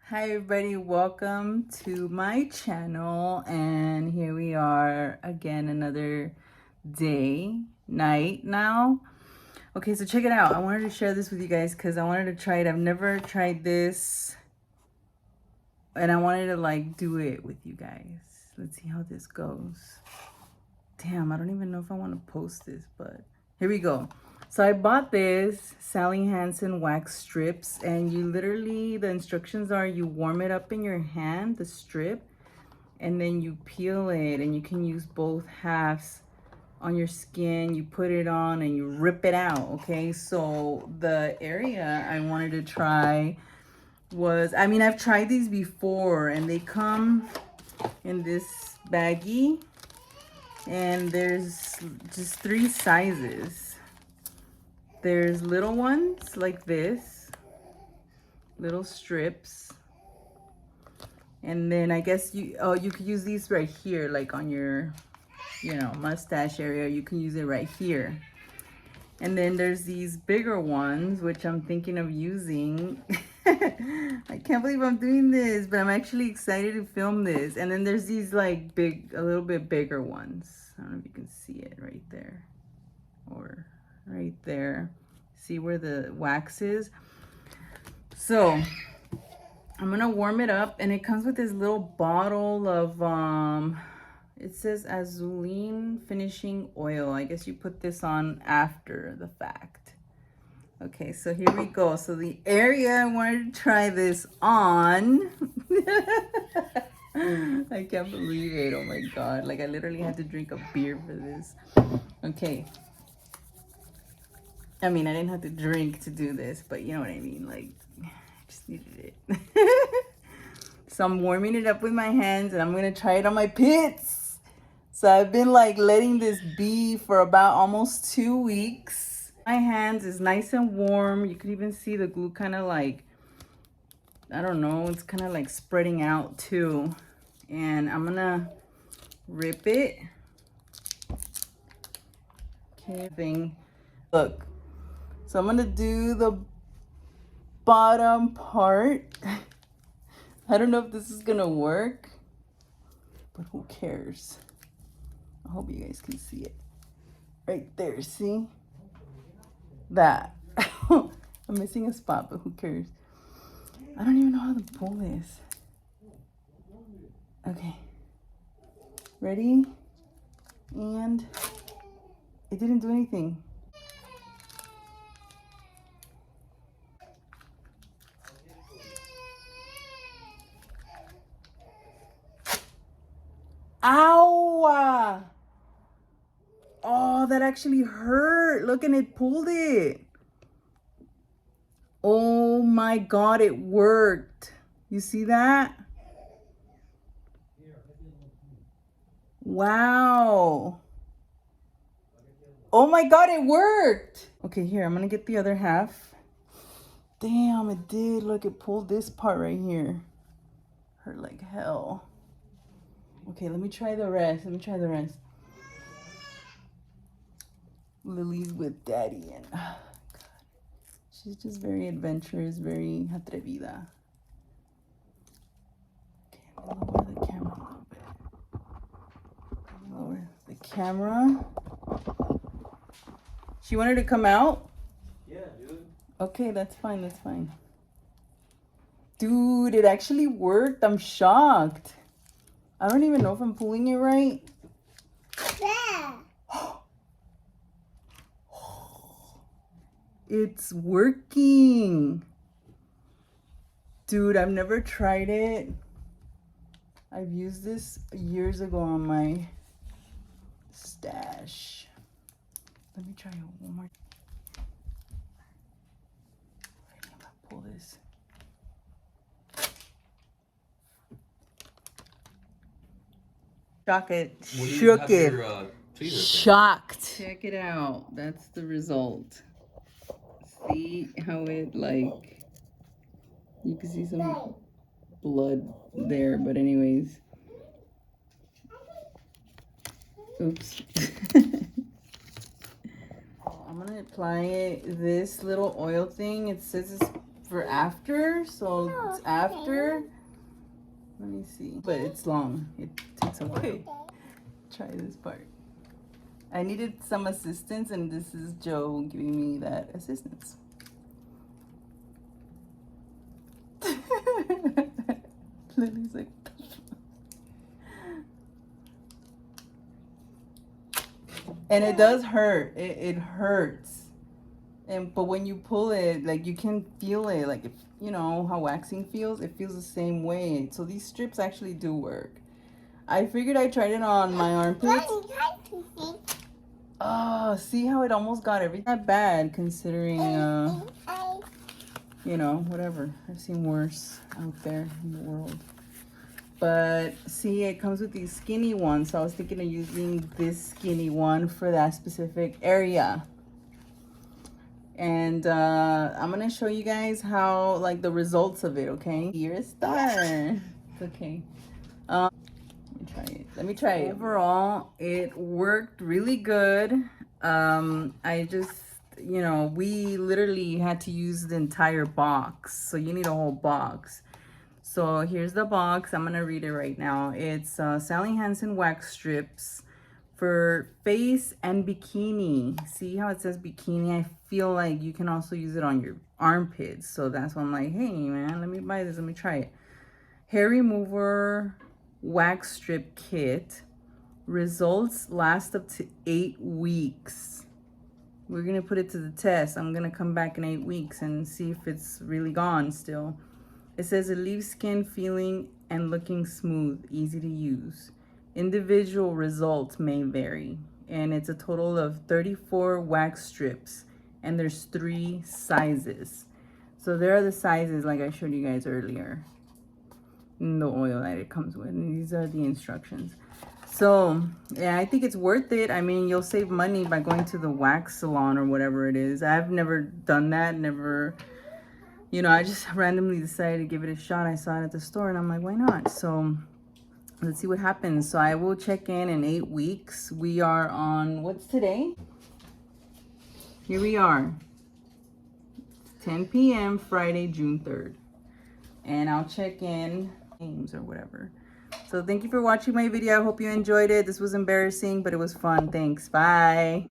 Hi everybody, welcome to my channel, and here we are again, another night now. Okay, so check it out. I wanted to share this with you guys because I wanted to try it. I've never tried this and I wanted to like do it with you guys. Let's see how this goes. Damn, I don't even know if I want to post this, but here we go. So I bought this Sally Hansen wax strips, and you literally, the instructions are you warm it up in your hand, the strip, and then you peel it, and you can use both halves on your skin. You put it on and you rip it out, okay? So the area I wanted to try was, I mean, I've tried these before, and they come in this baggie, and there's just 3 sizes. There's little ones like this, little strips, and then I guess you could use these right here, like on your mustache area. You can use it right here. And then there's these bigger ones, which I'm thinking of using. I can't believe I'm doing this, but I'm actually excited to film this. And then there's these like a little bit bigger ones. I don't know if you can see it right there or right there. See where the wax is? So I'm gonna warm it up, and it comes with this little bottle of it says Azulene finishing oil. I guess you put this on after the fact. Okay, so here we go. So the area I wanted to try this on. I can't believe it. Oh my god, like I literally had to drink a beer for this. Okay, I mean, I didn't have to drink to do this, but you know what I mean. Like, I just needed it. So I'm warming it up with my hands, and I'm gonna try it on my pits. So I've been like letting this be for about almost 2 weeks. My hands is nice and warm. You can even see the glue kind of like, I don't know, it's kind of like spreading out too. And I'm gonna rip it. Okay, look. So I'm gonna do the bottom part. I don't know if this is gonna work, but who cares? I hope you guys can see it. Right there, see? That. I'm missing a spot, but who cares? I don't even know how to pull this. Okay. Ready? And it didn't do anything. Ow! Oh, that actually hurt. Look, and it pulled it. Oh my god, it worked. You see that? Wow. Oh my god, it worked. Okay, here, I'm gonna get the other half. Damn, it did. Look, it pulled this part right here. Hurt like hell. Okay, let me try the rest. Lily's with daddy, and God, she's just very adventurous, very atrevida. Okay, I'm gonna lower the camera a little bit. Lower the camera. She wanted to come out? Yeah, dude. Okay, that's fine. Dude, it actually worked. I'm shocked. I don't even know if I'm pulling it right. Yeah. It's working. Dude, I've never tried it. I've used this years ago on my stash. Let me try it one more. I'm gonna pull this. Shook it. Shocked. Check it out. That's the result. See how it like, you can see some blood there, but anyways. Oops. I'm gonna apply this little oil thing. It says it's for after, so it's after. Let me see. But it's long. It takes a while. Try this part. I needed some assistance, and this is Joe giving me that assistance. Lily's like, and it does hurt. It hurts. But when you pull it, like you can feel it. Like if you know how waxing feels, it feels the same way. So these strips actually do work. I figured I tried it on my armpits. Oh, see how it almost got everything. Not bad considering, you know, whatever. I've seen worse out there in the world. But see, it comes with these skinny ones. So I was thinking of using this skinny one for that specific area. And I'm gonna show you guys how, like, the results of it, okay? You're a star. It's okay. Let me try it. Overall, it worked really good. I just, you know, we literally had to use the entire box. So you need a whole box. So here's the box. I'm gonna read it right now. It's Sally Hansen wax strips for face and bikini. See how it says bikini? I feel like you can also use it on your armpits. So that's why I'm like, hey man, let me buy this. Let me try it. Hair remover wax strip kit. Results last up to 8 weeks. We're gonna put it to the test. I'm gonna come back in 8 weeks and see if it's really gone still. It says it leaves skin feeling and looking smooth, easy to use. Individual results may vary. And it's a total of 34 wax strips. And there's 3 sizes. So there are the sizes like I showed you guys earlier. And the oil that it comes with. And these are the instructions. So, yeah, I think it's worth it. I mean, you'll save money by going to the wax salon or whatever it is. I've never done that, never, you know, I just randomly decided to give it a shot. I saw it at the store and I'm like, why not? So, let's see what happens. So, I will check in 8 weeks. We are on, what's today? Here we are. It's 10 p.m. Friday, June 3rd. And I'll check in games or whatever. So thank you for watching my video. I hope you enjoyed it. This was embarrassing, but it was fun. Thanks. Bye.